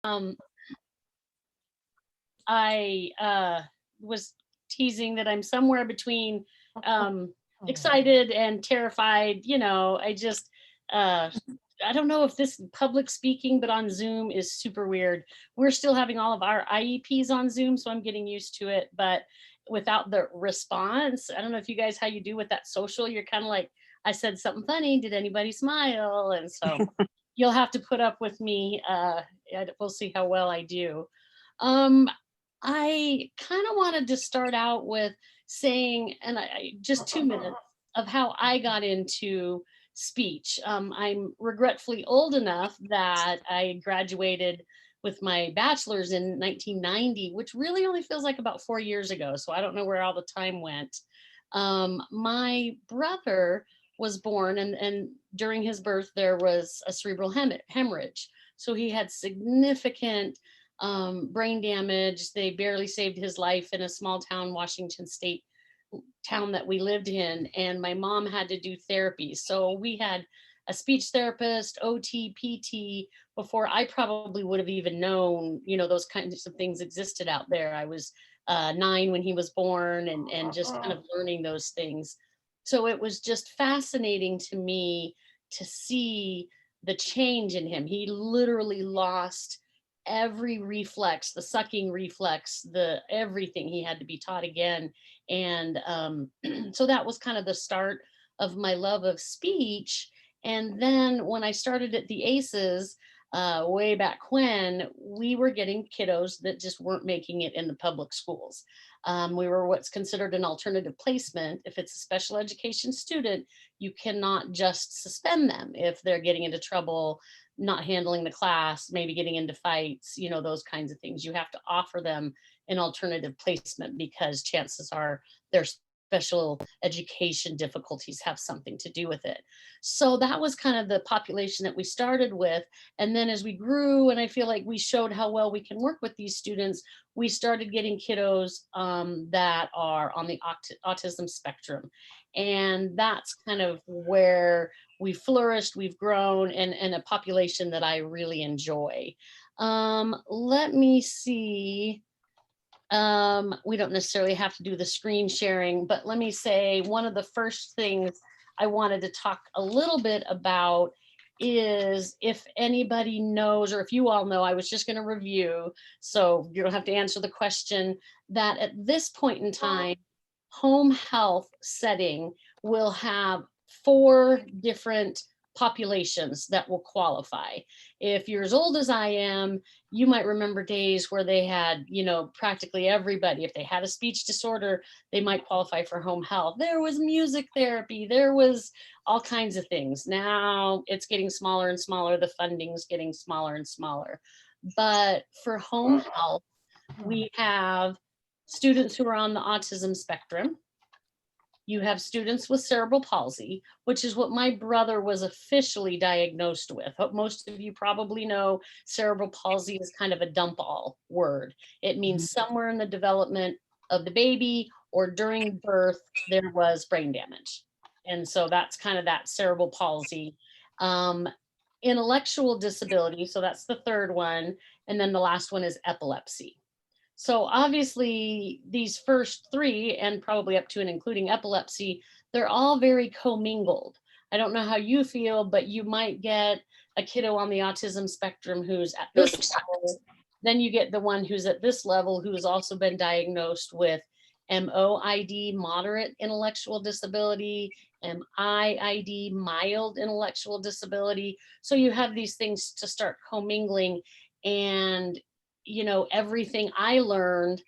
Um, I was teasing that I'm somewhere between um, excited and terrified. I just, uh, I don't know if this public speaking, but on Zoom is super weird. We're still having all of our IEPs on Zoom, so I'm getting used to it. But without the response, I don't know if you guys, how you do with that social, you're kind of like, I said something funny. Did anybody smile? And so you'll have to put up with me. We'll see how well I do. Um, I kind of wanted to start out with saying, and just 2 minutes of how I got into speech. I'm regretfully old enough that I graduated with my bachelor's in 1990, which really only feels like about 4 years ago. So I don't know where all the time went. My brother was born, and during his birth, there was a cerebral hemorrhage. So he had significant brain damage. They barely saved his life in a small town, Washington State town that we lived in. And my mom had to do therapy. So we had a speech therapist, OT, PT, before I probably would have even known, those kinds of things existed out there. I was 9 when he was born, and just kind of learning those things. So it was just fascinating to me to see the change in him. He literally lost every reflex, the sucking reflex, the everything. He had to be taught again. And so that was kind of the start of my love of speech. And then when I started at the ACEs, way back when, we were getting kiddos that just weren't making it in the public schools. We were what's considered an alternative placement. If it's a special education student, you cannot just suspend them if they're getting into trouble, not handling the class, maybe getting into fights, those kinds of things. You have to offer them an alternative placement because chances are their special education difficulties have something to do with it. So that was kind of the population that we started with. And then as we grew, and I feel like we showed how well we can work with these students, we started getting kiddos that are on the autism spectrum. And that's kind of where we flourished, we've grown, and a population that I really enjoy. Let me see. We don't necessarily have to do the screen sharing, but let me say one of the first things I wanted to talk a little bit about is, if anybody knows, or if you all know, I was just going to review, so you don't have to answer the question, that at this point in time, home health setting will have 4 different populations that will qualify. If you're as old as I am, you might remember days where they had, practically everybody. If they had a speech disorder, they might qualify for home health. There was music therapy, there was all kinds of things. Now it's getting smaller and smaller. The funding's getting smaller and smaller. But for home health, we have students who are on the autism spectrum. You have students with cerebral palsy, which is what my brother was officially diagnosed with. Most of you probably know cerebral palsy is kind of a dump all word. It means somewhere in the development of the baby or during birth, there was brain damage. And so that's kind of that cerebral palsy. Intellectual disability, so that's the third one. And then the last one is epilepsy. So obviously these first 3, and probably up to and including epilepsy, they're all very commingled. I don't know how you feel, but you might get a kiddo on the autism spectrum who's at this level. Then you get the one who's at this level who has also been diagnosed with MOID, moderate intellectual disability, MIID, mild intellectual disability. So you have these things to start commingling, and everything I learned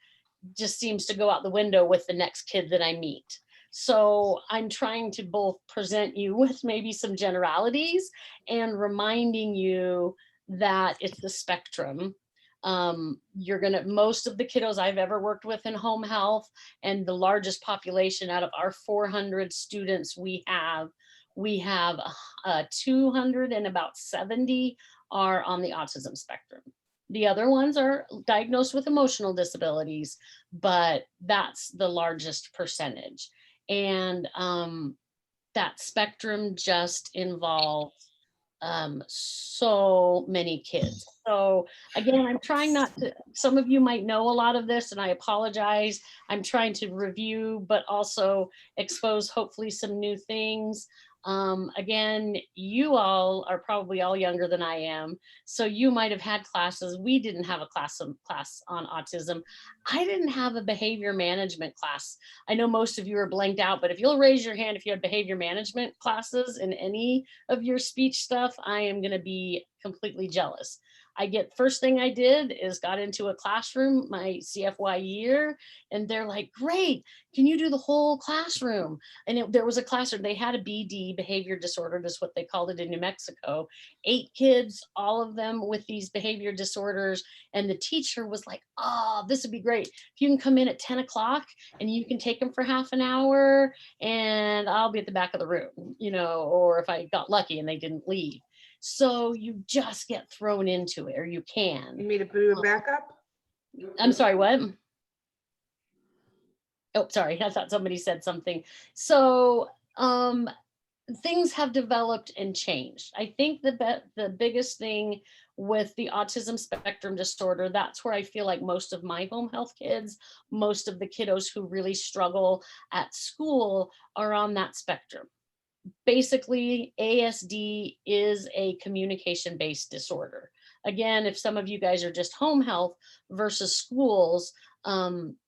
just seems to go out the window with the next kid that I meet. So I'm trying to both present you with maybe some generalities and reminding you that it's the spectrum. Most of the kiddos I've ever worked with in home health, and the largest population out of our 400 students we have 200, and about 70 are on the autism spectrum. The other ones are diagnosed with emotional disabilities, but that's the largest percentage. And that spectrum just involves so many kids. So again, I'm trying not to, some of you might know a lot of this and I apologize. I'm trying to review, but also expose hopefully some new things. Again, you all are probably all younger than I am. So you might have had classes. We didn't have a class on autism. I didn't have a behavior management class. I know most of you are blanked out, but if you'll raise your hand if you had behavior management classes in any of your speech stuff, I am going to be completely jealous. I get first thing I did is got into a classroom my CFY year, and they're like, great, can you do the whole classroom? And there was a classroom, they had a BD, behavior disorder, that's what they called it in New Mexico. 8 kids, all of them with these behavior disorders. And the teacher was like, oh, this would be great. If you can come in at 10 o'clock and you can take them for half an hour and I'll be at the back of the room, or if I got lucky and they didn't leave. So you just get thrown into it, or you can. You need to do a backup? I'm sorry, what? Oh, sorry, I thought somebody said something. So things have developed and changed. I think the biggest thing with the autism spectrum disorder, that's where I feel like most of my home health kids, most of the kiddos who really struggle at school are on that spectrum. Basically, ASD is a communication-based disorder. Again, if some of you guys are just home health versus schools,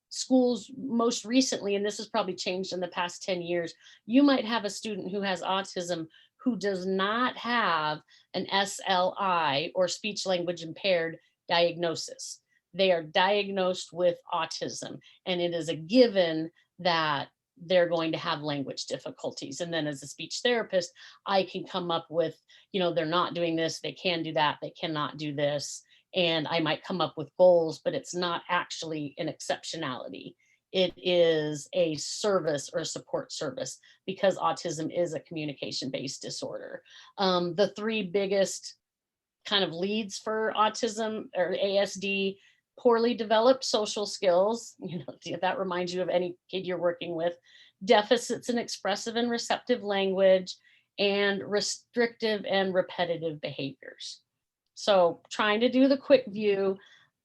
schools most recently, and this has probably changed in the past 10 years, you might have a student who has autism who does not have an SLI or speech language impaired diagnosis. They are diagnosed with autism, and it is a given that they're going to have language difficulties. And then as a speech therapist, I can come up with, they're not doing this, they can do that, they cannot do this. And I might come up with goals, but it's not actually an exceptionality. It is a service or a support service, because autism is a communication-based disorder. The 3 biggest kind of leads for autism or ASD: poorly developed social skills, if that reminds you of any kid you're working with, deficits in expressive and receptive language, and restrictive and repetitive behaviors. So trying to do the quick view,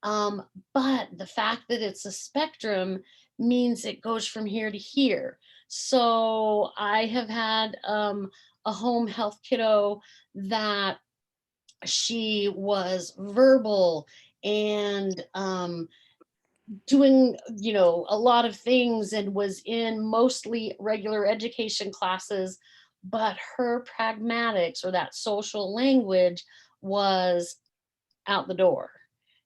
but the fact that it's a spectrum means it goes from here to here. So I have had a home health kiddo that she was verbal and doing a lot of things and was in mostly regular education classes, but her pragmatics, or that social language, was out the door.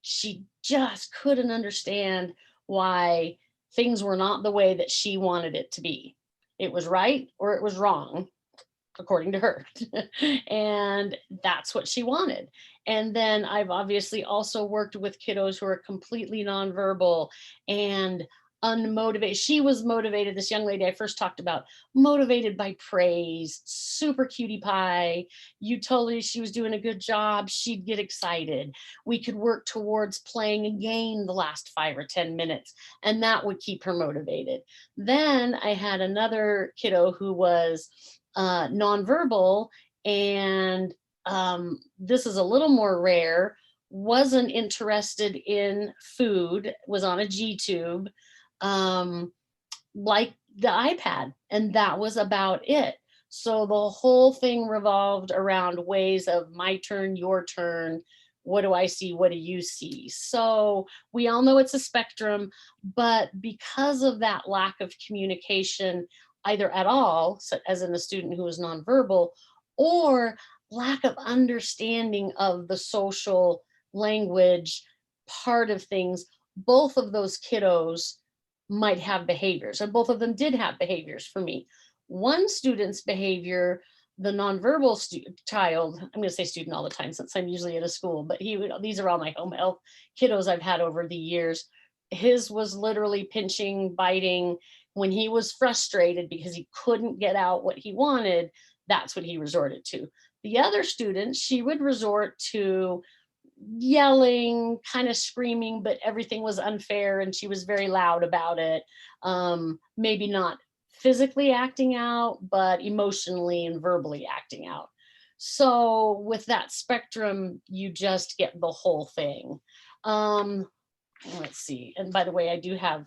She just couldn't understand why things were not the way that she wanted it to be. It was right or it was wrong, according to her. And that's what she wanted. And then I've obviously also worked with kiddos who are completely nonverbal and unmotivated. She was motivated, this young lady I first talked about, motivated by praise, super cutie pie. You told her she was doing a good job, she'd get excited. We could work towards playing a game the last 5 or 10 minutes, and that would keep her motivated. Then I had another kiddo who was nonverbal, and this is a little more rare, wasn't interested in food, was on a G tube, like the iPad, and that was about it. So the whole thing revolved around ways of my turn, your turn. What do I see? What do you see? So we all know it's a spectrum, but because of that lack of communication, either at all, so as in a student who is nonverbal, or lack of understanding of the social language part of things, both of those kiddos might have behaviors, and both of them did have behaviors for me. One student's behavior, the nonverbal child, I'm going to say student all the time since I'm usually at a school, but these are all my home health kiddos I've had over the years. His was literally pinching, biting. When he was frustrated because he couldn't get out what he wanted, that's what he resorted to. The other student, she would resort to yelling, kind of screaming, but everything was unfair and she was very loud about it. Maybe not physically acting out, but emotionally and verbally acting out. So with that spectrum, you just get the whole thing. Um, let's see. And by the way, I do have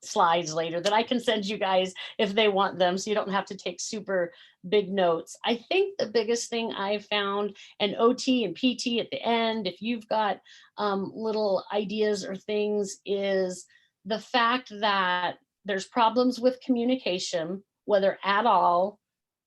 slides later that I can send you guys if they want them, so you don't have to take super big notes. I think the biggest thing I found, and OT and PT at the end, if you've got little ideas or things, is the fact that there's problems with communication, whether at all,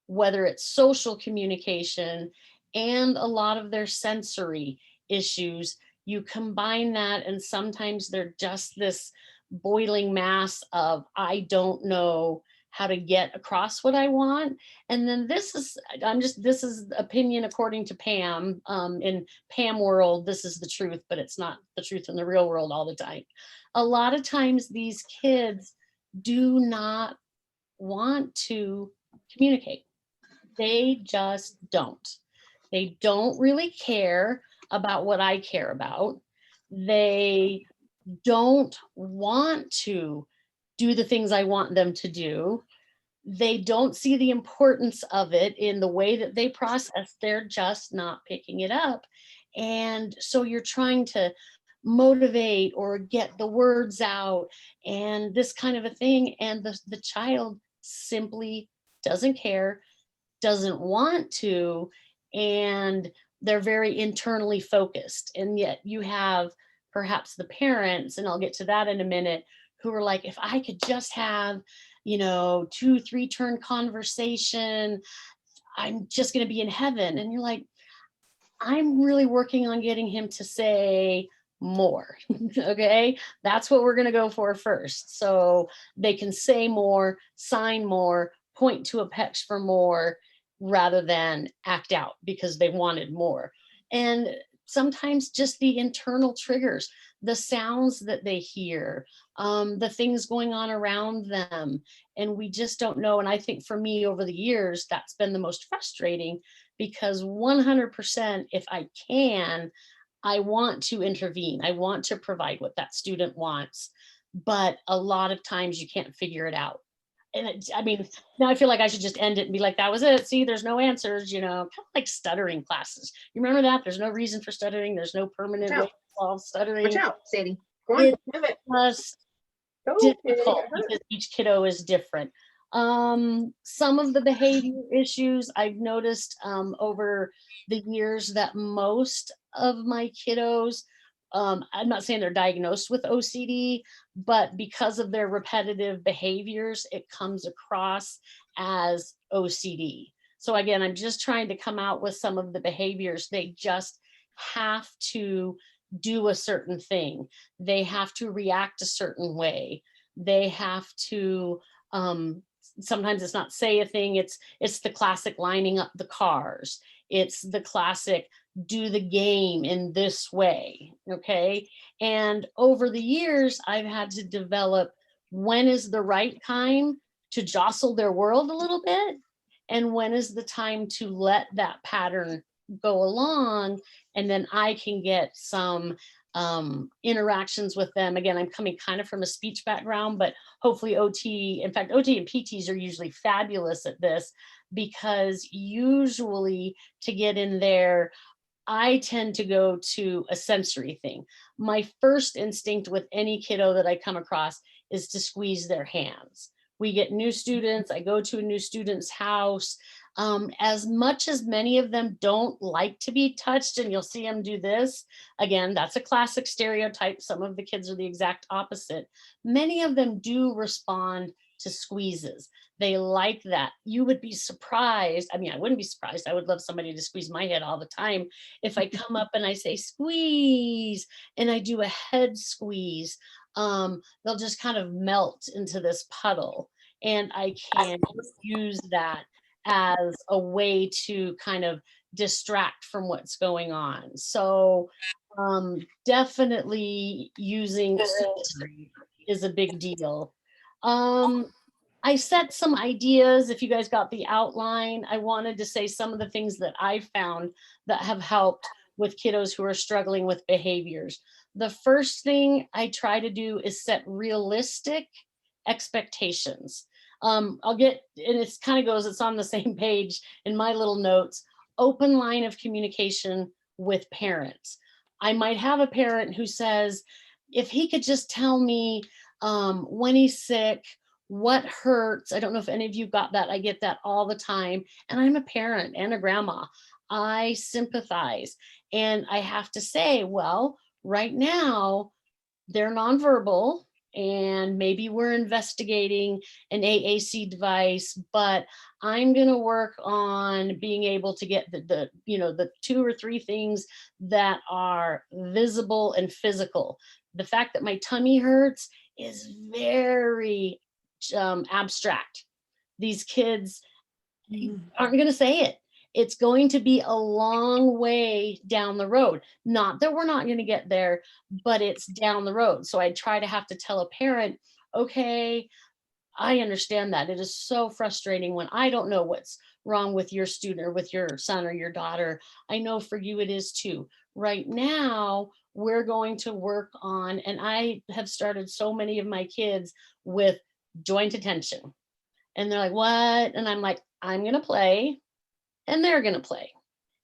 whether it's social communication, and a lot of their sensory issues. You combine that, and sometimes they're just this boiling mass of, I don't know how to get across what I want. And then this is opinion according to Pam. In Pam world, this is the truth, but it's not the truth in the real world all the time. A lot of times these kids do not want to communicate. They just don't. They don't really care about what I care about. They don't want to do the things I want them to do. They don't see the importance of it in the way that they process. They're just not picking it up. And so you're trying to motivate or get the words out and this kind of a thing. And the child simply doesn't care, doesn't want to, and they're very internally focused. And yet you have perhaps the parents, and I'll get to that in a minute, who are like, if I could just have, 2, 3 turn conversation, I'm just going to be in heaven. And you're like, I'm really working on getting him to say more. Okay. That's what we're going to go for first. So they can say more, sign more, point to a pecs for more, rather than act out because they wanted more. And sometimes just the internal triggers, the sounds that they hear, the things going on around them. And we just don't know. And I think for me over the years, that's been the most frustrating, because 100%, if I can, I want to intervene. I want to provide what that student wants. But a lot of times you can't figure it out. And I mean, now I feel like I should just end it and be like, that was it. See, there's no answers, kind of like stuttering classes. You remember that? There's no reason for stuttering. There's no permanent way to solve stuttering. Watch out, Sadie. Go on, it's just difficult because each kiddo is different. Some of the behavior issues I've noticed over the years that most of my kiddos, I'm not saying they're diagnosed with OCD, but because of their repetitive behaviors, it comes across as OCD. So again, I'm just trying to come out with some of the behaviors. They just have to do a certain thing. They have to react a certain way. They have to, sometimes it's not say a thing, it's the classic lining up the cars. It's the classic do the game in this way, okay? And over the years, I've had to develop when is the right time to jostle their world a little bit, and when is the time to let that pattern go along, and then I can get some interactions with them. Again, I'm coming kind of from a speech background, but hopefully OT, in fact, OT and PTs are usually fabulous at this, because usually to get in there, I tend to go to a sensory thing. My first instinct with any kiddo that I come across is to squeeze their hands. We get new students, I go to a new student's house. As much as many of them don't like to be touched, and you'll see them do this, again, that's a classic stereotype. Some of the kids are the exact opposite. Many of them do respond to squeezes. They like that. You would be surprised. I mean, I wouldn't be surprised. I would love somebody to squeeze my head all the time. If I come up and I say squeeze and I do a head squeeze, they'll just kind of melt into this puddle. And I can use that as a way to kind of distract from what's going on. So definitely using sensory is a big deal. I set some ideas. If you guys got the outline, I wanted to say some of the things that I found that have helped with kiddos who are struggling with behaviors. The first thing I try to do is set realistic expectations. I'll get, and it's kind of goes, it's on the same page in my little notes. open line of communication with parents. I might have a parent who says, if he could just tell me when he's sick, what hurts. I don't know if any of you got that. I get that all the time. And I'm a parent and a grandma. I sympathize. And I have to say, well, right now, they're nonverbal, and maybe we're investigating an AAC device, but I'm going to work on being able to get the 2 or 3 things that are visible and physical. The fact that my tummy hurts is very abstract. These kids aren't going to say it. It's going to be a long way down the road. Not that we're not going to get there, but it's down the road. So I try to have to tell a parent, okay, I understand that. It is so frustrating when I don't know what's wrong with your student or with your son or your daughter. I know for you it is too. Right now, we're going to work on, and I have started so many of my kids with joint attention. And they're like, what? And I'm like, I'm going to play and they're going to play.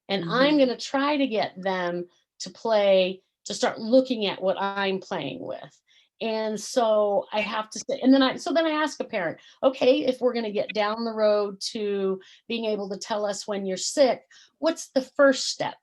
And I'm going to try to get them to play, to start looking at what I'm playing with. And so I have to say, and then I ask a parent, okay, if we're going to get down the road to being able to tell us when you're sick, what's the first step?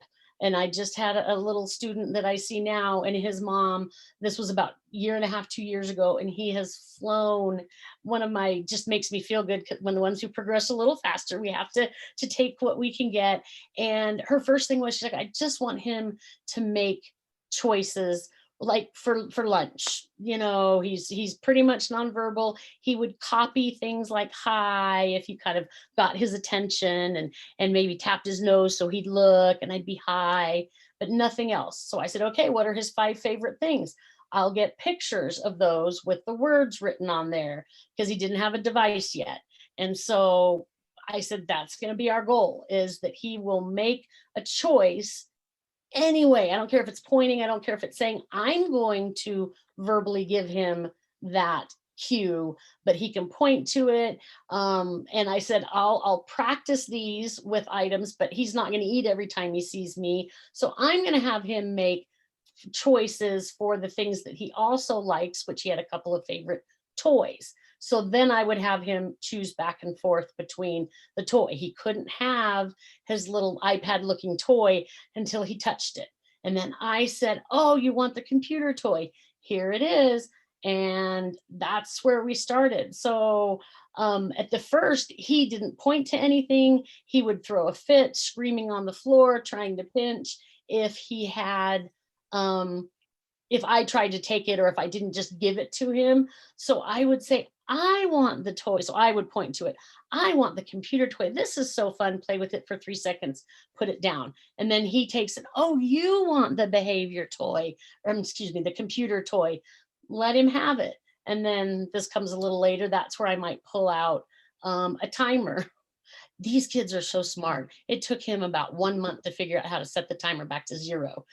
And I just had a little student that I see now, and his mom, this was about 1.5 years, 2 years ago, and he has flown. One of my, just makes me feel good when the ones who progress a little faster, we have to take what we can get. And her first thing was, she's like, I just want him to make choices like for lunch. He's pretty much nonverbal. He would copy things like hi if you kind of got his attention, and maybe tapped his nose so he'd look and I'd be hi, but nothing else. So I said, okay, what are his 5 favorite things? I'll get pictures of those with the words written on there, because he didn't have a device yet. And so I said, that's going to be our goal, is that he will make a choice anyway. I don't care if it's pointing, I don't care if it's saying, I'm going to verbally give him that cue, but he can point to it. And I said, I'll practice these with items, but he's not going to eat every time he sees me. So I'm going to have him make choices for the things that he also likes, which he had a couple of favorite toys. So then I would have him choose back and forth between the toy. He couldn't have his little iPad looking toy until he touched it. And then I said, oh, you want the computer toy? Here it is. And that's where we started. So at the first, he didn't point to anything. He would throw a fit, screaming on the floor, trying to pinch if he had if I tried to take it, or if I didn't just give it to him. So I would say, I want the toy. So I would point to it. I want the computer toy. This is so fun. Play with it for 3 seconds, put it down. And then he takes it. Oh, you want the behavior toy, or excuse me, the computer toy. Let him have it. And then this comes a little later. That's where I might pull out a timer. These kids are so smart. It took him about 1 month to figure out how to set the timer back to 0.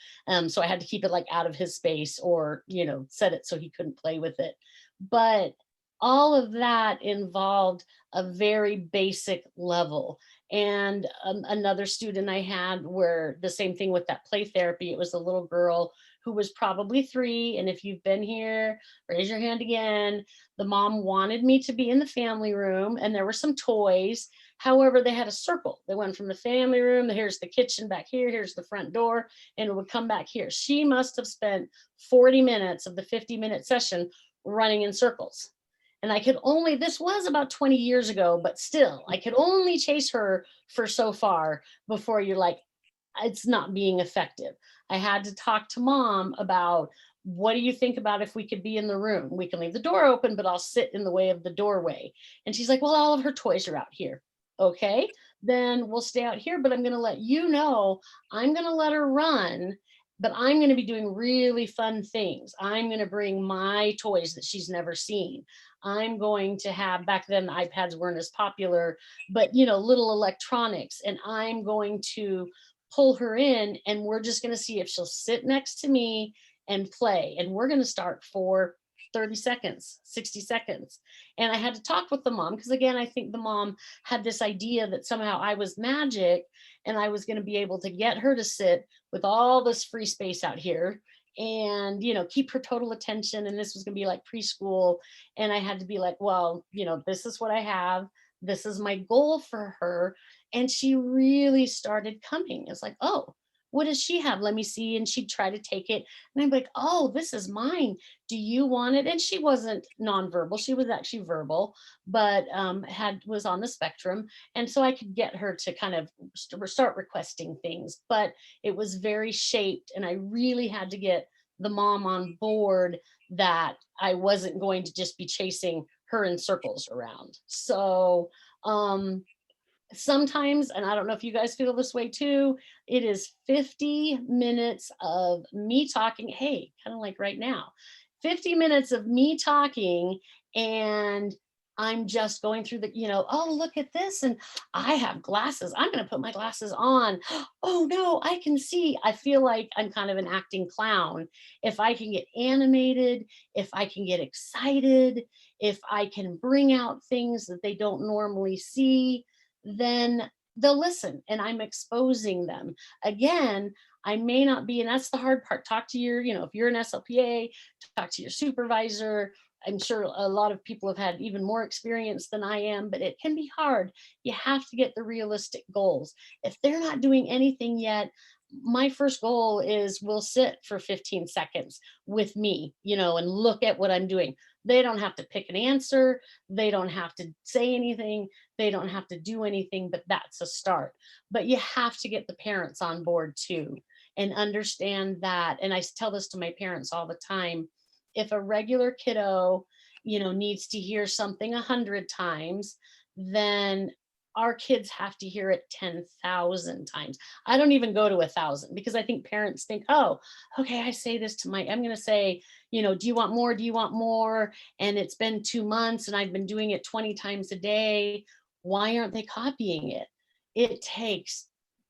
So I had to keep it like out of his space, or, set it so he couldn't play with it. But all of that involved a very basic level. And another student I had, where the same thing with that play therapy, it was a little girl who was probably 3. And if you've been here, raise your hand again. The mom wanted me to be in the family room, and there were some toys. However, they had a circle. They went from the family room, here's the kitchen back here, here's the front door, and it would come back here. She must have spent 40 minutes of the 50-minute session running in circles. And this was about 20 years ago, but still, I could only chase her for so far before you're like, it's not being effective. I had to talk to mom about, what do you think about if we could be in the room? We can leave the door open, but I'll sit in the way of the doorway. And she's like, well, all of her toys are out here. Okay, then we'll stay out here, but I'm going to let you know, I'm going to let her run, but I'm going to be doing really fun things. I'm going to bring my toys that she's never seen. I'm going to have, back then the iPads weren't as popular, but little electronics, and I'm going to pull her in, and we're just going to see if she'll sit next to me and play. And we're going to start for 30 seconds, 60 seconds. And I had to talk with the mom because, again, I think the mom had this idea that somehow I was magic and I was going to be able to get her to sit with all this free space out here and, keep her total attention. And this was going to be like preschool. And I had to be like, well, this is what I have. This is my goal for her. And she really started coming. It's like, oh, what does she have? Let me see. And she'd try to take it. And I'm like, oh, this is mine. Do you want it? And she wasn't nonverbal. She was actually verbal, but was on the spectrum. And so I could get her to kind of start requesting things. But it was very shaped. And I really had to get the mom on board that I wasn't going to just be chasing her in circles around. So sometimes, and I don't know if you guys feel this way too, it is 50 minutes of me talking, hey, kind of like right now, 50 minutes of me talking, and I'm just going through oh, look at this. And I have glasses. I'm going to put my glasses on. Oh, no, I can see. I feel like I'm kind of an acting clown. If I can get animated, if I can get excited, if I can bring out things that they don't normally see, then they'll listen and I'm exposing them. Again, I may not be, and that's the hard part. Talk to your, if you're an SLPA, talk to your supervisor. I'm sure a lot of people have had even more experience than I am, but it can be hard. You have to get the realistic goals. If they're not doing anything yet, my first goal is we'll sit for 15 seconds with me, and look at what I'm doing. They don't have to pick an answer. They don't have to say anything. They don't have to do anything, but that's a start. But you have to get the parents on board too and understand that. And I tell this to my parents all the time. If a regular kiddo, needs to hear something 100 times, then our kids have to hear it 10,000 times. I don't even go to 1,000 because I think parents think, oh, okay, I say this to I'm going to say, do you want more? Do you want more? And it's been 2 months and I've been doing it 20 times a day. Why aren't they copying it? It takes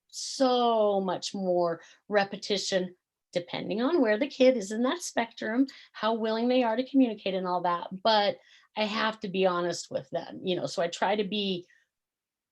so much more repetition, depending on where the kid is in that spectrum, how willing they are to communicate and all that. But I have to be honest with them, so I try to be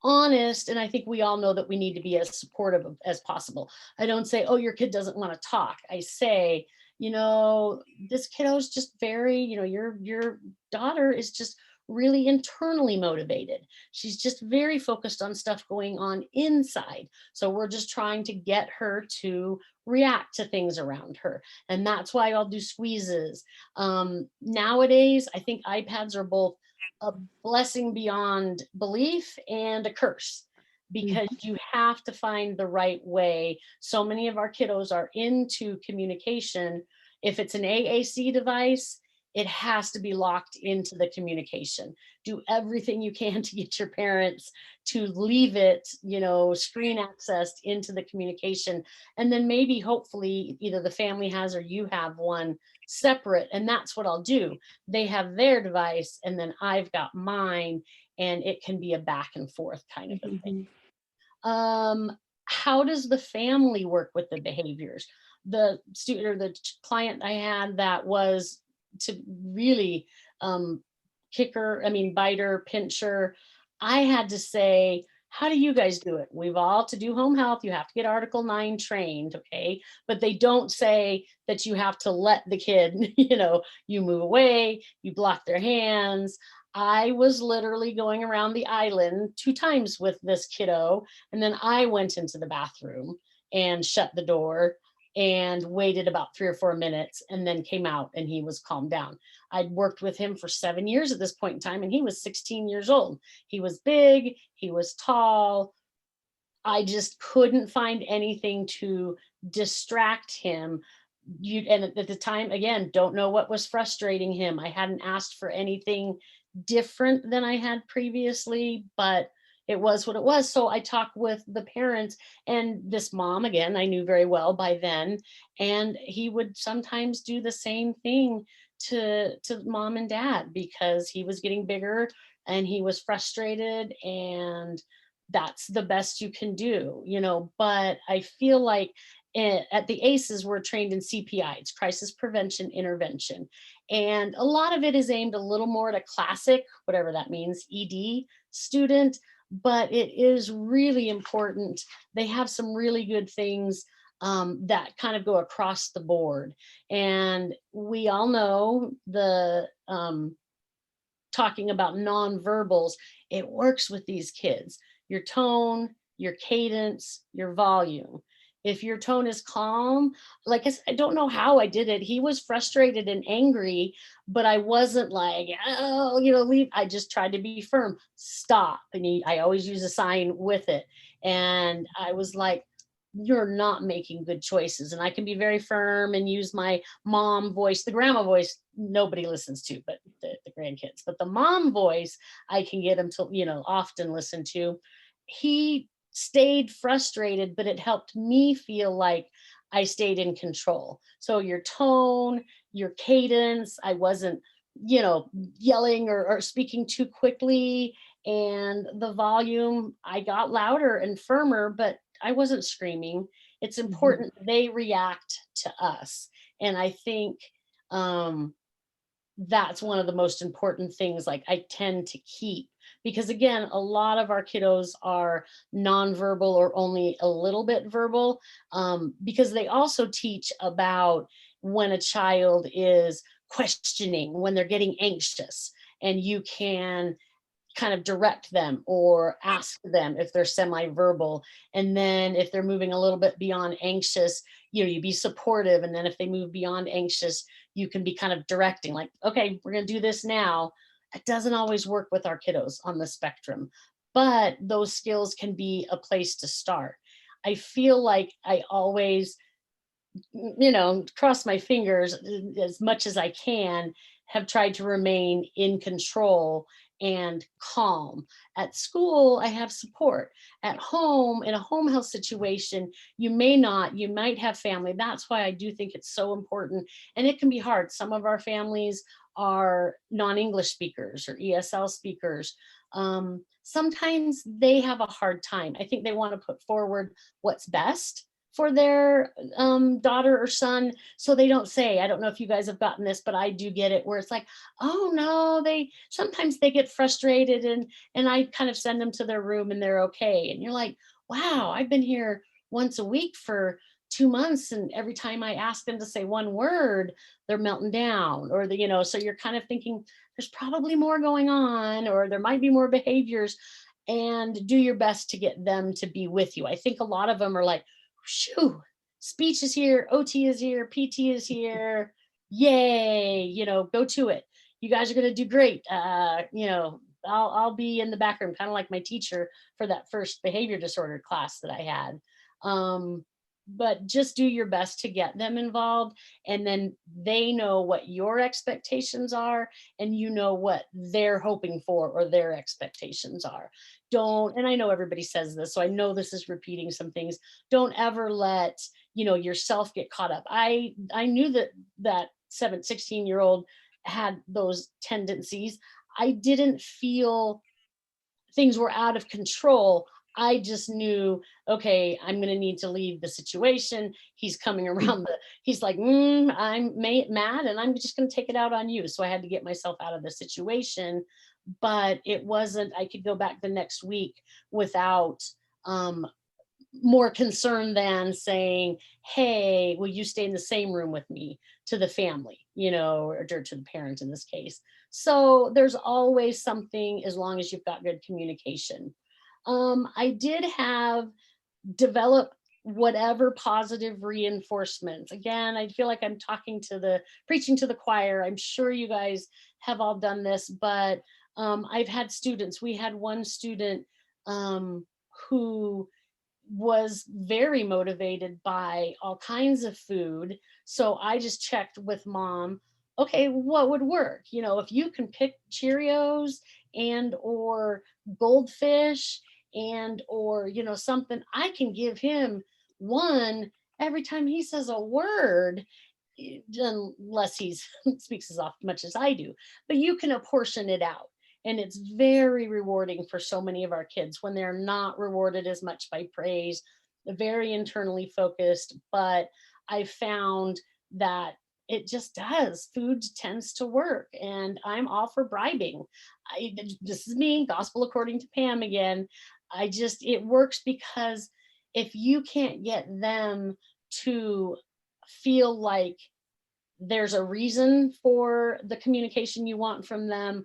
honest. And I think we all know that we need to be as supportive as possible. I don't say, oh, your kid doesn't want to talk. I say, this kiddo's just very, your daughter is just really internally motivated. She's just very focused on stuff going on inside. So we're just trying to get her to react to things around her. And that's why I'll do squeezes. Nowadays, I think iPads are both a blessing beyond belief and a curse because you have to find the right way. So many of our kiddos are into communication. If it's an AAC device, it has to be locked into the communication. Do everything you can to get your parents to leave it, screen accessed into the communication. And then maybe hopefully either the family has or you have one separate. And that's what I'll do. They have their device and then I've got mine, and it can be a back and forth kind of a thing. How does the family work with the behaviors? The student or the client I had that was to really bite her, pinch her, I had to say, how do you guys do it? We've all to do home health. You have to get Article 9 trained, okay? But they don't say that you have to let the kid, you move away, you block their hands. I was literally going around the island 2 times with this kiddo, and then I went into the bathroom and shut the door and waited about 3 or 4 minutes and then came out and he was calmed down. I'd worked with him for 7 years at this point in time and he was 16 years old. He was big, he was tall. I just couldn't find anything to distract him. And at the time, again, don't know what was frustrating him. I hadn't asked for anything different than I had previously, but it was what it was. So I talked with the parents, and this mom, again, I knew very well by then, and he would sometimes do the same thing to mom and dad because he was getting bigger and he was frustrated, and that's the best you can do, but I feel like at the ACEs, we're trained in CPI, it's crisis prevention intervention. And a lot of it is aimed a little more at a classic, whatever that means, ED student, but it is really important. They have some really good things that kind of go across the board. And we all know the talking about nonverbals, it works with these kids. Your tone, your cadence, your volume. If your tone is calm, like I don't know how I did it. He was frustrated and angry, but I wasn't like, oh, leave. I just tried to be firm. Stop. And I always use a sign with it. And I was like, you're not making good choices. And I can be very firm and use my mom voice, the grandma voice, nobody listens to, but the grandkids. But the mom voice, I can get him to, often listen to. He stayed frustrated, but it helped me feel like I stayed in control. So your tone, your cadence, I wasn't, yelling or speaking too quickly. And the volume, I got louder and firmer, but I wasn't screaming. It's Mhm. important they react to us. And I think um, that's one of the most important things like I tend to keep, because again, a lot of our kiddos are nonverbal or only a little bit verbal, because they also teach about when a child is questioning, when they're getting anxious, and you can kind of direct them or ask them if they're semi-verbal. And then if they're moving a little bit beyond anxious, you be supportive. And then if they move beyond anxious, you can be kind of directing, like, okay, we're going to do this now. It doesn't always work with our kiddos on the spectrum, but those skills can be a place to start. I feel like I always, cross my fingers as much as I can, have tried to remain in control and calm. At school, I have support. At home, in a home health situation, you may not, you might have family. That's why I do think it's so important. And it can be hard. Some of our families are non English speakers or ESL speakers. Sometimes they have a hard time. I think they want to put forward what's best for their daughter or son, so they don't say, I don't know if you guys have gotten this, but I do get it, where it's like, oh no, they sometimes they get frustrated, and I kind of send them to their room and they're okay. And you're like, wow, I've been here once a week for 2 months, and every time I ask them to say one word, they're melting down, or so you're kind of thinking there's probably more going on, or there might be more behaviors, and do your best to get them to be with you. I think a lot of them are like, shoo, speech is here, OT is here, PT is here. Yay, go to it. You guys are going to do great. I'll be in the back room, kind of like my teacher for that first behavior disorder class that I had. Um, but just do your best to get them involved, and then they know what your expectations are, and you know what they're hoping for or their expectations are. Don't, and I know everybody says this, so I know this is repeating some things. Don't ever let yourself get caught up. I knew that 16 year old had those tendencies. I didn't feel things were out of control. I just knew, okay, I'm going to need to leave the situation. He's coming around he's like, I'm mad and I'm just going to take it out on you. So I had to get myself out of the situation. But it wasn't, I could go back the next week without um, more concern than saying, hey, will you stay in the same room with me, to the family, or to the parent in this case. So there's always something, as long as you've got good communication. I did have develop whatever positive reinforcements. Again, I feel like I'm preaching to the choir. I'm sure you guys have all done this, but I've had students. We had one student who was very motivated by all kinds of food. So I just checked with mom, okay, what would work? If you can pick Cheerios and or goldfish and or something, I can give him one every time he says a word, unless he's speaks as often much as I do. But you can apportion it out. And it's very rewarding for so many of our kids when they're not rewarded as much by praise. very internally focused, but I found that it just does. Food tends to work, and I'm all for bribing. This is me, gospel according to Pam again. It works because if you can't get them to feel like there's a reason for the communication you want from them,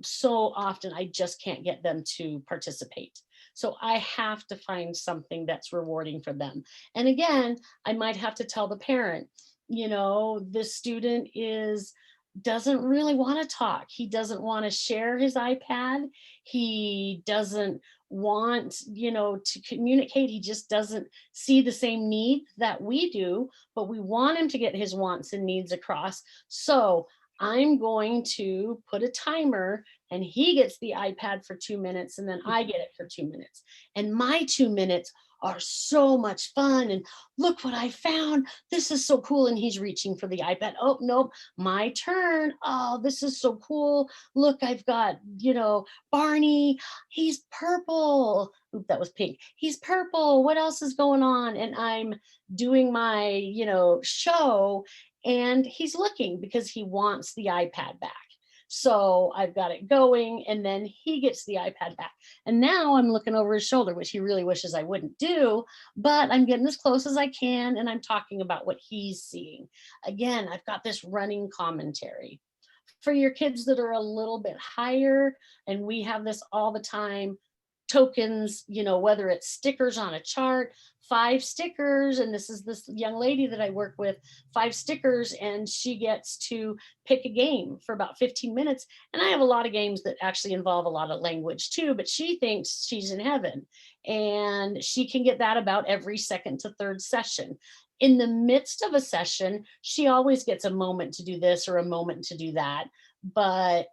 so often I just can't get them to participate. So I have to find something that's rewarding for them. And again, I might have to tell the parent, this student doesn't really want to talk. He doesn't want to share his iPad. He doesn't want, to communicate. He just doesn't see the same need that we do, but we want him to get his wants and needs across. So I'm going to put a timer, and he gets the iPad for 2 minutes, and then I get it for 2 minutes. And my 2 minutes are so much fun. And look what I found. This is so cool. And he's reaching for the iPad. Oh, nope, my turn. Oh, this is so cool. Look, I've got, Barney. He's purple. Oop, that was pink. He's purple. What else is going on? And I'm doing my, show, and he's looking because he wants the iPad back. So I've got it going, and then he gets the iPad back. And now I'm looking over his shoulder, which he really wishes I wouldn't do, but I'm getting as close as I can, and I'm talking about what he's seeing. Again, I've got this running commentary. For your kids that are a little bit higher, and we have this all the time, tokens, whether it's stickers on a chart, 5 stickers, and this is this young lady that I work with, 5 stickers, and she gets to pick a game for about 15 minutes. And I have a lot of games that actually involve a lot of language too, but she thinks she's in heaven, and she can get that about every second to third session. In the midst of a session, she always gets a moment to do this or a moment to do that, but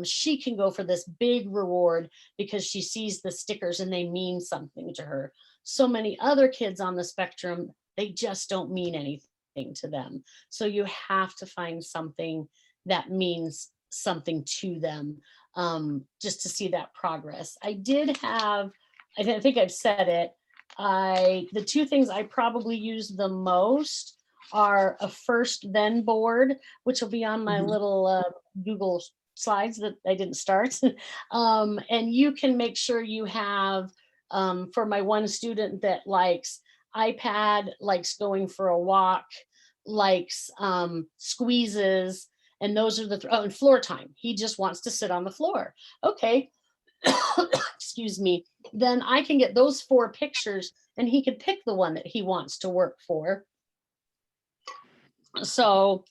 she can go for this big reward because she sees the stickers and they mean something to her. So many other kids on the spectrum, they just don't mean anything to them. So you have to find something that means something to them, just to see that progress. I think I've said it. The 2 things I probably use the most are a first then board, which will be on my little Google slides that I didn't start. And you can make sure you have, for my one student that likes iPad, likes going for a walk, likes squeezes, and those are and floor time. He just wants to sit on the floor. Okay. Excuse me. Then I can get those 4 pictures, and he can pick the one that he wants to work for. So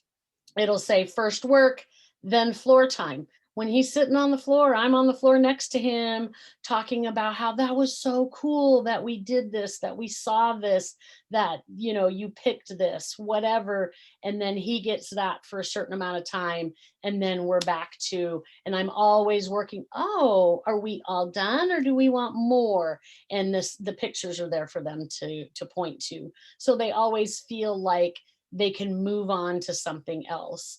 it'll say first work, then floor time. When he's sitting on the floor, I'm on the floor next to him, talking about how that was so cool that we did this, that we saw this, that, you picked this, whatever. And then he gets that for a certain amount of time. And then we're back to, and I'm always working, oh, are we all done, or do we want more? And the pictures are there for them to point to. So they always feel like they can move on to something else.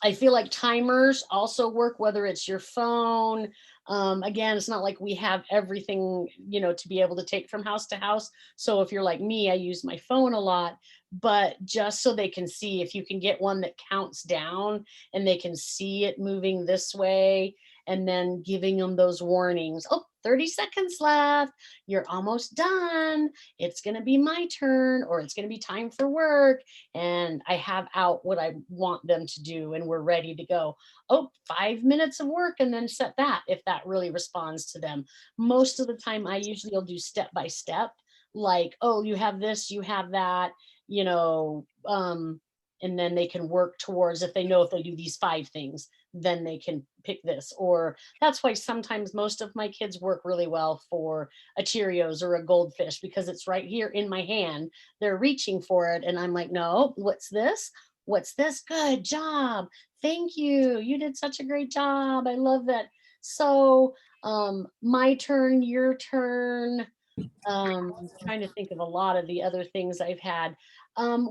I feel like timers also work, whether it's your phone. Again, it's not like we have everything, to be able to take from house to house. So if you're like me, I use my phone a lot, but just so they can see, if you can get one that counts down and they can see it moving this way, and then giving them those warnings. Oh, 30 seconds left. You're almost done. It's going to be my turn, or it's going to be time for work. And I have out what I want them to do, and we're ready to go. Oh, 5 minutes of work, and then set that if that really responds to them. Most of the time, I usually will do step by step, like, oh, you have this, you have that, and then they can work towards, if they do these 5 things, then they can pick this. Or that's why sometimes most of my kids work really well for a Cheerios or a goldfish, because it's right here in my hand. They're reaching for it, and I'm like, no, what's this? What's this? Good job. Thank you. You did such a great job. I love that. So my turn, your turn. Trying to think of a lot of the other things I've had.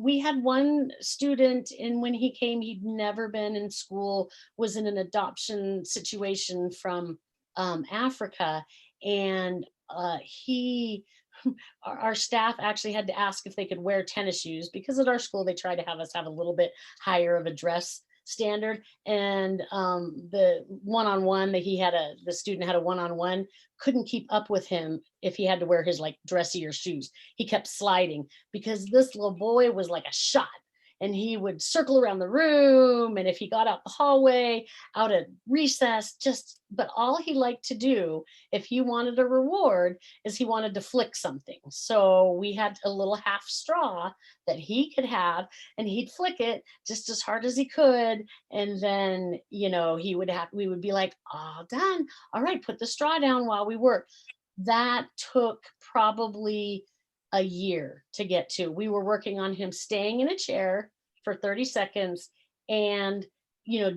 We had one student, and when he came, he'd never been in school, was in an adoption situation from Africa. And he our staff actually had to ask if they could wear tennis shoes, because at our school they try to have us have a little bit higher of a dress standard. And the one-on-one that the student had a one-on-one, couldn't keep up with him if he had to wear his like dressier shoes. He kept sliding because this little boy was like a shot, and he would circle around the room. And if he got out the hallway, out at recess, but all he liked to do, if he wanted a reward, is he wanted to flick something. So we had a little half straw that he could have, and he'd flick it just as hard as he could. And then, we would be like, all done. All right, put the straw down while we work. That took probably a year to get to. We were working on him staying in a chair for 30 seconds and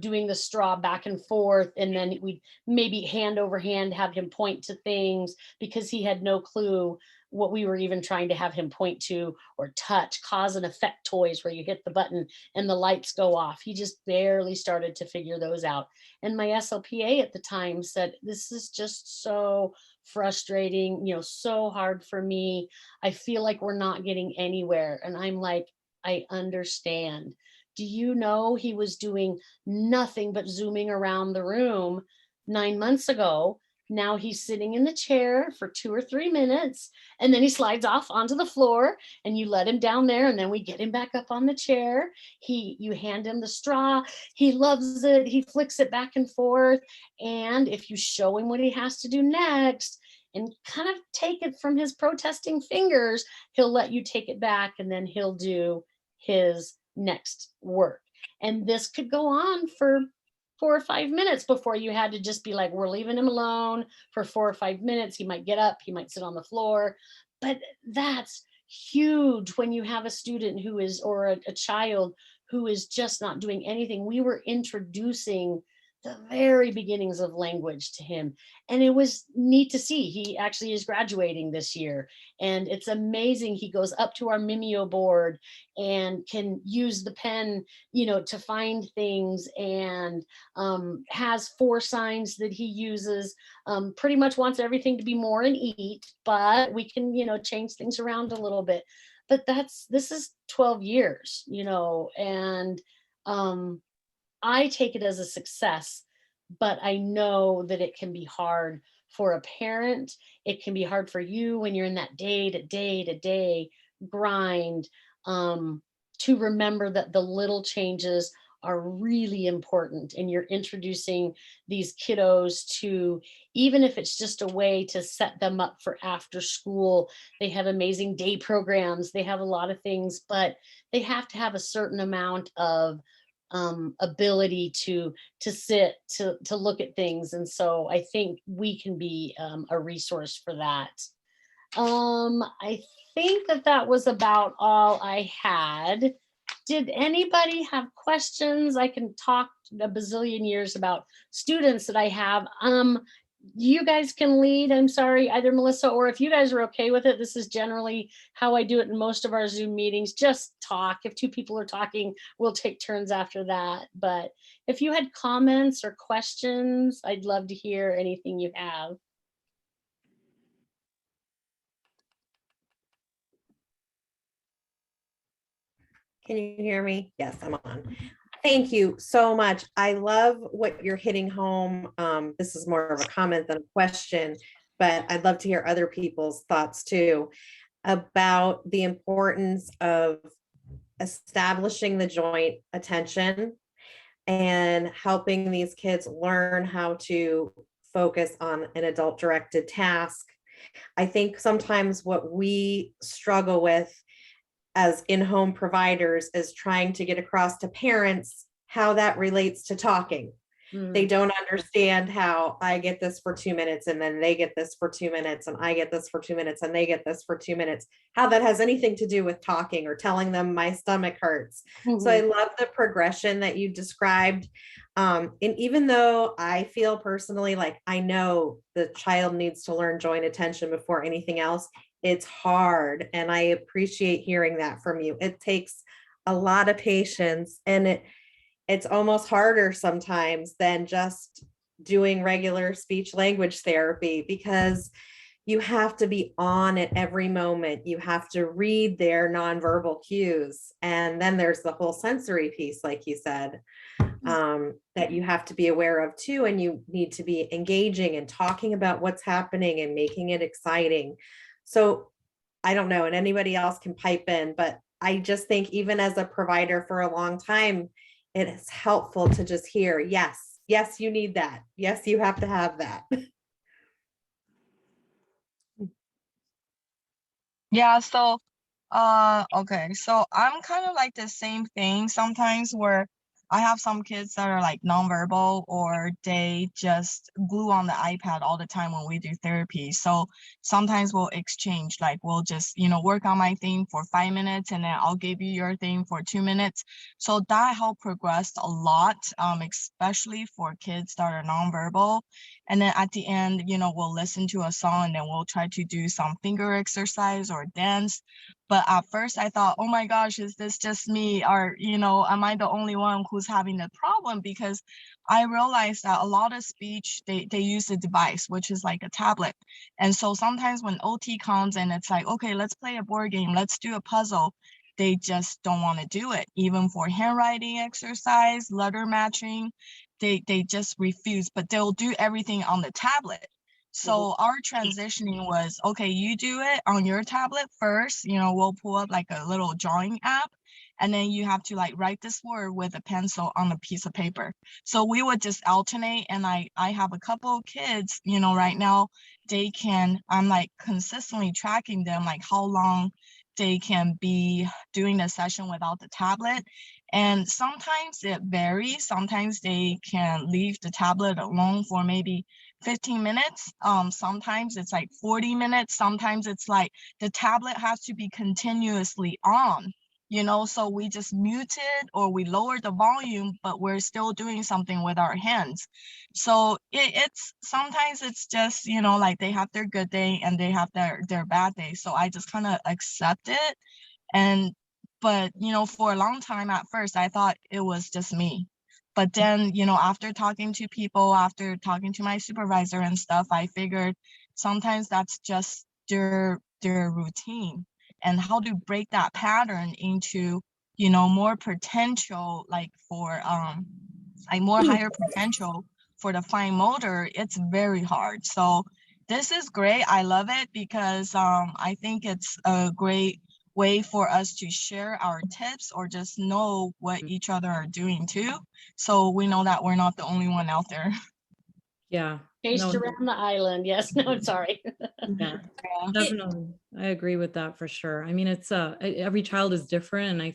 doing the straw back and forth, and then we'd maybe hand over hand have him point to things, because he had no clue what we were even trying to have him point to, or touch, cause and effect toys where you hit the button and the lights go off. He just barely started to figure those out. And my SLPA at the time said, this is just so frustrating, so hard for me. I feel like we're not getting anywhere. And I'm like, I understand. Do you know he was doing nothing but zooming around the room 9 months ago? Now he's sitting in the chair for 2 or 3 minutes, and then he slides off onto the floor, and you let him down there, and then we get him back up on the chair. You hand him the straw. He loves it. He flicks it back and forth. And if you show him what he has to do next and kind of take it from his protesting fingers, he'll let you take it back, and then he'll do his next work. And this could go on for 4 or 5 minutes before you had to just be like, we're leaving him alone for 4 or 5 minutes. He might get up, he might sit on the floor. But that's huge when you have a student who is, or a child who is just not doing anything. We were introducing the very beginnings of language to him. And it was neat to see. He actually is graduating this year. And it's amazing. He goes up to our Mimeo board and can use the pen, to find things, and has 4 signs that he uses. Pretty much wants everything to be more and eat, but we can, change things around a little bit. But this is 12 years, and I take it as a success, but I know that it can be hard for a parent. It can be hard for you when you're in that day to day to day grind, to remember that the little changes are really important, and you're introducing these kiddos to, even if it's just a way to set them up for after school. They have amazing day programs, they have a lot of things, but they have to have a certain amount of ability to sit, to look at things. And so I think we can be a resource for that. I think that was about all I had. Did anybody have questions? I can talk a bazillion years about students that I have. You guys can lead. I'm sorry, either Melissa, or if you guys are okay with it, this is generally how I do it in most of our Zoom meetings. Just talk. If 2 people are talking, we'll take turns after that. But if you had comments or questions, I'd love to hear anything you have. Can you hear me? Yes, I'm on. Thank you so much. I love what you're hitting home. This is more of a comment than a question, but I'd love to hear other people's thoughts too about the importance of establishing the joint attention and helping these kids learn how to focus on an adult directed task. I think sometimes what we struggle with as in-home providers is trying to get across to parents how that relates to talking. They don't understand how I get this for 2 minutes, and then they get this for 2 minutes, and I get this for 2 minutes, and they get this for 2 minutes, how that has anything to do with talking or telling them my stomach hurts. So I love the progression that you described. And even though I feel personally like I know the child needs to learn joint attention before anything else, it's hard. And I appreciate hearing that from you. It takes a lot of patience, and it's almost harder sometimes than just doing regular speech language therapy, because you have to be on at every moment. You have to read their nonverbal cues. And then there's the whole sensory piece, like you said, that you have to be aware of too. And you need to be engaging and talking about what's happening and making it exciting. So I don't know, and anybody else can pipe in, but I just think even as a provider for a long time, it is helpful to just hear, yes, yes, you need that. Yes, you have to have that. Yeah, so okay, so I'm kind of like the same thing sometimes where I have some kids that are like nonverbal or they just glue on the iPad all the time when we do therapy. So sometimes we'll exchange, like we'll just, work on my thing for 5 minutes and then I'll give you your thing for 2 minutes. So that helped progress a lot, especially for kids that are nonverbal. And then at the end, we'll listen to a song and then we'll try to do some finger exercise or dance. But at first I thought, oh my gosh, is this just me? Or, am I the only one who's having the problem? Because I realized that a lot of speech, they use a device, which is like a tablet. And so sometimes when OT comes and it's like, okay, let's play a board game, let's do a puzzle, they just don't want to do it. Even for handwriting exercise, letter matching, they just refuse, but they'll do everything on the tablet. So our transitioning was, okay, you do it on your tablet first, we'll pull up like a little drawing app, and then you have to like write this word with a pencil on a piece of paper. So we would just alternate, and I have a couple of kids, right now, I'm like consistently tracking them, like how long they can be doing the session without the tablet. And sometimes it varies. Sometimes they can leave the tablet alone for maybe 15 minutes. Sometimes it's like 40 minutes. Sometimes it's like the tablet has to be continuously on, so we just mute it or we lower the volume, but we're still doing something with our hands. So it's sometimes it's just, like they have their good day and they have their bad day. So I just kind of accept it. But for a long time at first, I thought it was just me. But then, after talking to people, after talking to my supervisor and stuff, I figured sometimes that's just their routine, and how to break that pattern into, more potential, like for like more higher potential for the fine motor, it's very hard. So this is great. I love it because I think it's a great way for us to share our tips or just know what each other are doing too. So we know that we're not the only one out there. Yeah. Chased No, around the island. Yes, no, sorry. yeah, Yeah. definitely. I agree with that for sure. I mean, it's every child is different. And I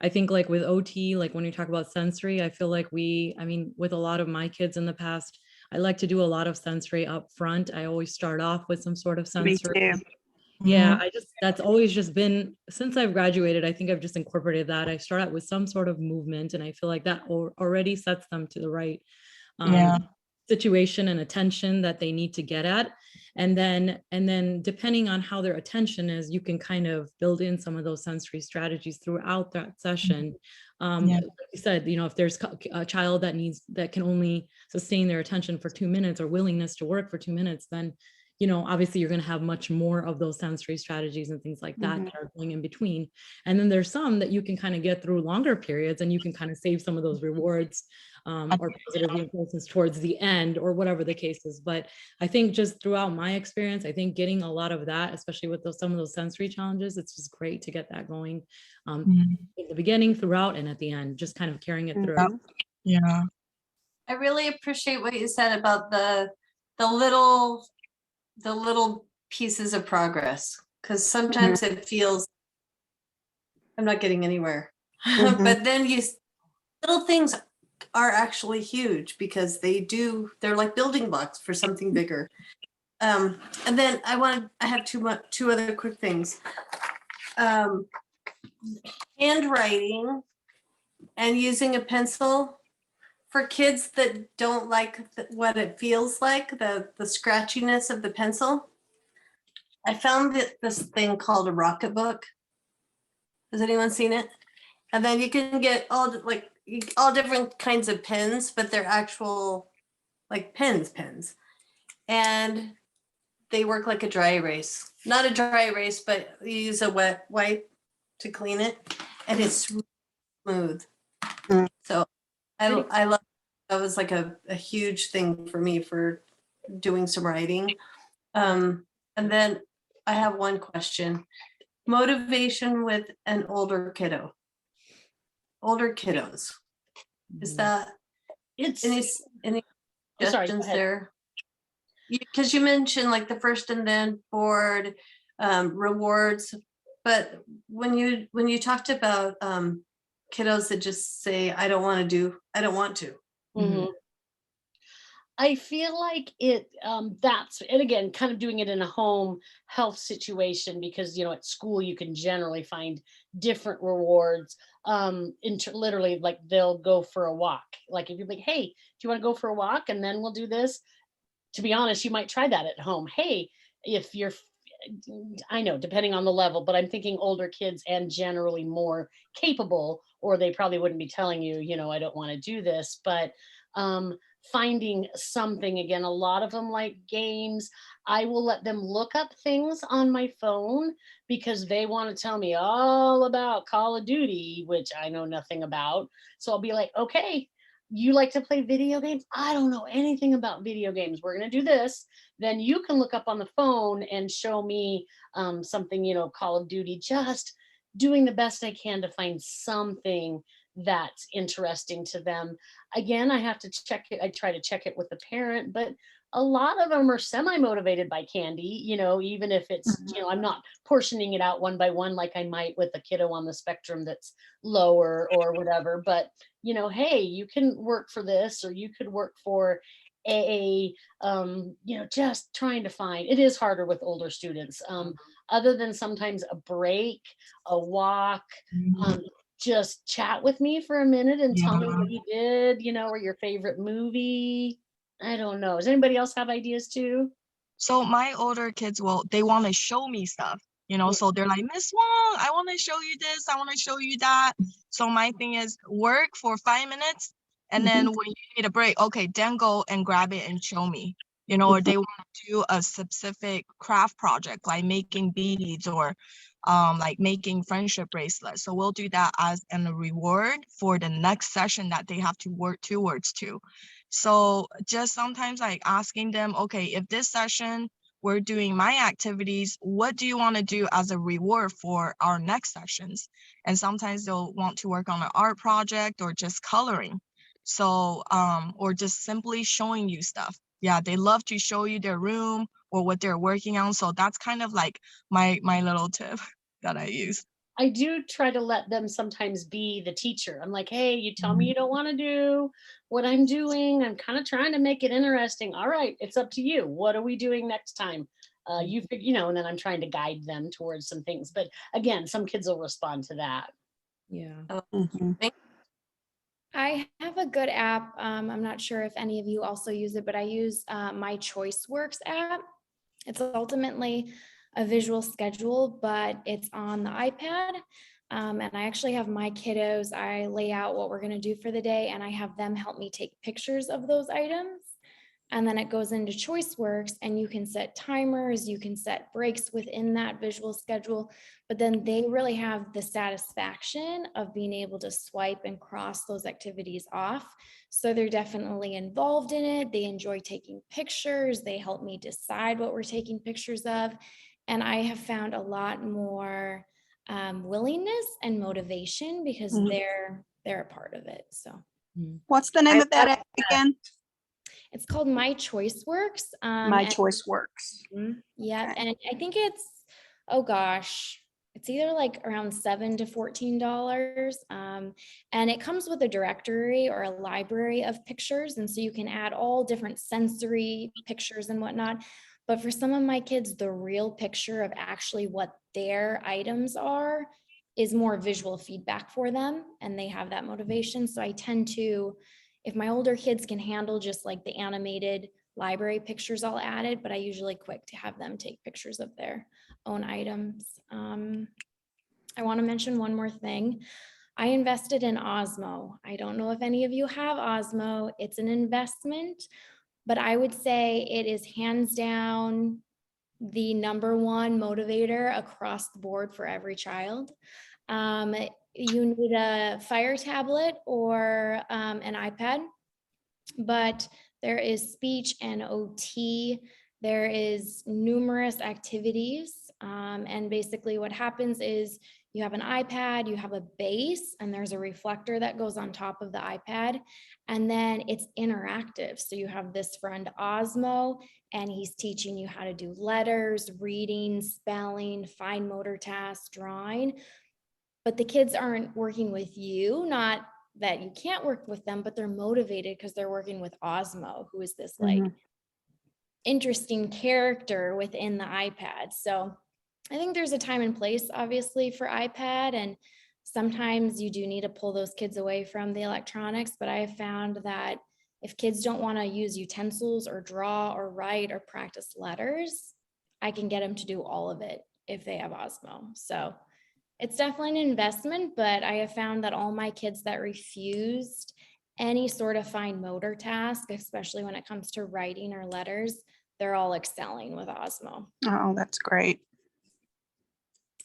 think like with OT, like when you talk about sensory, I feel like with a lot of my kids in the past, I like to do a lot of sensory up front. I always start off with some sort of sensory. Yeah, that's always just been, since I've graduated, I think I've just incorporated that. I start out with some sort of movement, and I feel like that already sets them to the right Yeah. situation and attention that they need to get at. And then depending on how their attention is, you can kind of build in some of those sensory strategies throughout that session. Like you said, if there's a child that can only sustain their attention for 2 minutes or willingness to work for 2 minutes, then obviously you're going to have much more of those sensory strategies and things like that that are going in between. And then there's some that you can kind of get through longer periods, and you can kind of save some of those rewards or positive reinforcements towards the end, or whatever the case is. But I think just throughout my experience, I think getting a lot of that, especially with some of those sensory challenges, it's just great to get that going in the beginning, throughout, and at the end, just kind of carrying it through. Yeah. I really appreciate what you said about the little pieces of progress, because sometimes it feels I'm not getting anywhere. But then little things are actually huge because they're like building blocks for something bigger. And then I have two other quick things. Handwriting and using a pencil for kids that don't like what it feels like, the scratchiness of the pencil. I found this thing called a Rocket Book. Has anyone seen it? And then you can get all different kinds of pens, but they're actual like pens. And they work like a dry erase. Not a dry erase, but you use a wet wipe to clean it, and it's smooth. Mm. So I love, that was like a huge thing for me for doing some writing. And then I have one question. Motivation with an older kiddos. Is that It's any Oh, sorry, go suggestions ahead. there? Because you mentioned like the first and then board rewards, but when you talked about kiddos that just say, I don't want to. Mhm. I feel like that's, and again, kind of doing it in a home health situation, because, at school you can generally find different rewards. Literally, like they'll go for a walk. Like if you're like, hey, do you want to go for a walk? And then we'll do this. To be honest, you might try that at home. Hey, if you're, I know, depending on the level, but I'm thinking older kids and generally more capable, or they probably wouldn't be telling you, I don't want to do this. But finding something, again, a lot of them like games. I will let them look up things on my phone because they want to tell me all about Call of Duty, which I know nothing about. So I'll be like, okay, you like to play video games? I don't know anything about video games. We're going to do this. Then you can look up on the phone and show me something, Call of Duty, just doing the best I can to find something that's interesting to them. Again, I have to check it. I try to check it with the parent, but a lot of them are semi-motivated by candy, even if it's, I'm not portioning it out one by one like I might with a kiddo on the spectrum that's lower or whatever. But, hey, you can work for this, or you could work for just trying to find, it is harder with older students. Other than sometimes a break, a walk, just chat with me for a minute and tell me what you did, or your favorite movie. I don't know. Does anybody else have ideas too? So my older kids they want to show me stuff, so they're like, Miss Wong, I want to show you this, I want to show you that. So my thing is work for 5 minutes, and then when you need a break, okay, then go and grab it and show me, or they want to do a specific craft project like making beads or like making friendship bracelets. So we'll do that as a reward for the next session that they have to work towards to. So just sometimes like asking them, okay, if this session we're doing my activities, what do you want to do as a reward for our next sessions? And sometimes they'll want to work on an art project or just coloring. So, or just simply showing you stuff. Yeah, they love to show you their room or what they're working on. So that's kind of like my little tip that I use. I do try to let them sometimes be the teacher. I'm like, hey, you tell me you don't want to do what I'm doing. I'm kind of trying to make it interesting. All right, it's up to you. What are we doing next time? And then I'm trying to guide them towards some things. But again, some kids will respond to that. Yeah. I have a good app. I'm not sure if any of you also use it, but I use My ChoiceWorks app. It's ultimately a visual schedule, but it's on the iPad. And I actually have my kiddos, I lay out what we're going to do for the day, and I have them help me take pictures of those items. And then it goes into ChoiceWorks, and you can set timers, you can set breaks within that visual schedule, but then they really have the satisfaction of being able to swipe and cross those activities off. So they're definitely involved in it. They enjoy taking pictures. They help me decide what we're taking pictures of. And I have found a lot more willingness and motivation because they're a part of it. So What's the name of that app again? it's called My ChoiceWorks. My Choice Works. Yeah, Okay. and I think it's, oh gosh, it's either like around $7 to $14. And it comes with a directory or a library of pictures. And so you can add all different sensory pictures and whatnot. But for some of my kids, the real picture of actually what their items are is more visual feedback for them. And they have that motivation. So I tend to, if my older kids can handle just like the animated library pictures, I'll add it, but I usually quick to have them take pictures of their own items. I want to mention one more thing. I invested in Osmo. I don't know if any of you have Osmo. It's an investment, but I would say it is hands down the number one motivator across the board for every child. You need a Fire tablet or an iPad, but there is speech and OT. There is numerous activities. And basically what happens is you have an iPad, you have a base, and there's a reflector that goes on top of the iPad. And then it's interactive. So you have this friend Osmo, and he's teaching you how to do letters, reading, spelling, fine motor tasks, drawing. But the kids aren't working with you, not that you can't work with them, but they're motivated because they're working with Osmo, who is this like interesting character within the iPad. So I think there's a time and place, obviously, for iPad, and sometimes you do need to pull those kids away from the electronics, but I have found that if kids don't want to use utensils or draw or write or practice letters, I can get them to do all of it if they have Osmo. So it's definitely an investment, but I have found that all my kids that refused any sort of fine motor task, especially when it comes to writing or letters, they're all excelling with Osmo. Oh, that's great.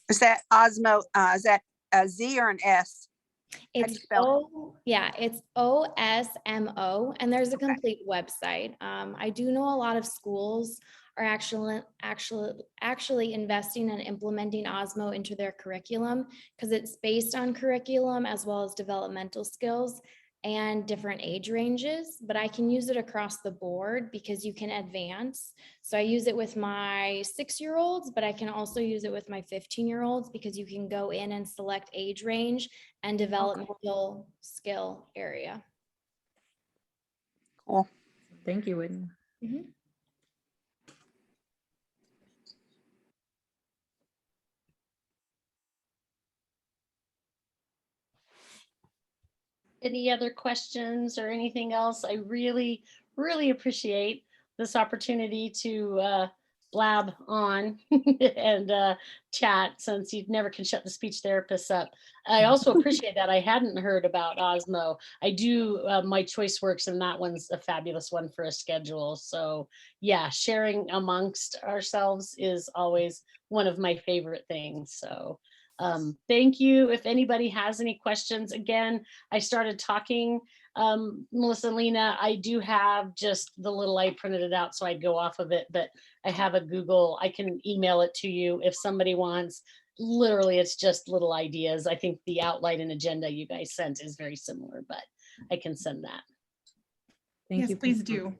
Is that Osmo, is that a Z or an S? How do you It's spell it's OSMO, and there's a complete website. I do know a lot of schools are actually investing and implementing Osmo into their curriculum because it's based on curriculum as well as developmental skills and different age ranges, but I can use it across the board because you can advance. So I use it with my 6-year-olds, but I can also use it with my 15-year-olds because you can go in and select age range and developmental skill area. Cool. Thank you, Whitney. Mhm. Any other questions or anything else? I really, really appreciate this opportunity to blab on and chat, since you never can shut the speech therapists up. I also appreciate that I hadn't heard about Osmo. I do My Choice Works, and that one's a fabulous one for a schedule. So yeah, sharing amongst ourselves is always one of my favorite things. So thank you. If anybody has any questions, again, I started talking, Melissa and Lena, I do have just the little, I printed it out so I'd go off of it, but I have a Google, I can email it to you if somebody wants. Literally, it's just little ideas. I think the outline and agenda you guys sent is very similar, but I can send that. Thank Yes, you. please do.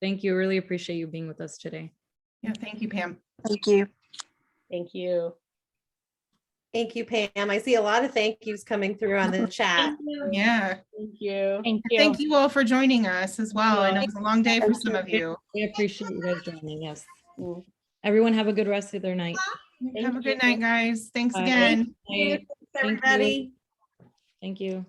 Thank you. Really appreciate you being with us today. Yeah, thank you, Pam. Thank you. Thank you. Thank you, Pam. I see a lot of thank yous coming through on the chat. Yeah. Thank you. Thank you all for joining us as well. I know it's a long day for some of you. We appreciate you guys joining. Yes. Mm. Everyone have a good rest of their night. Have a good night, guys. Thanks Bye. again. Night. Thank you. Everybody. Thank you.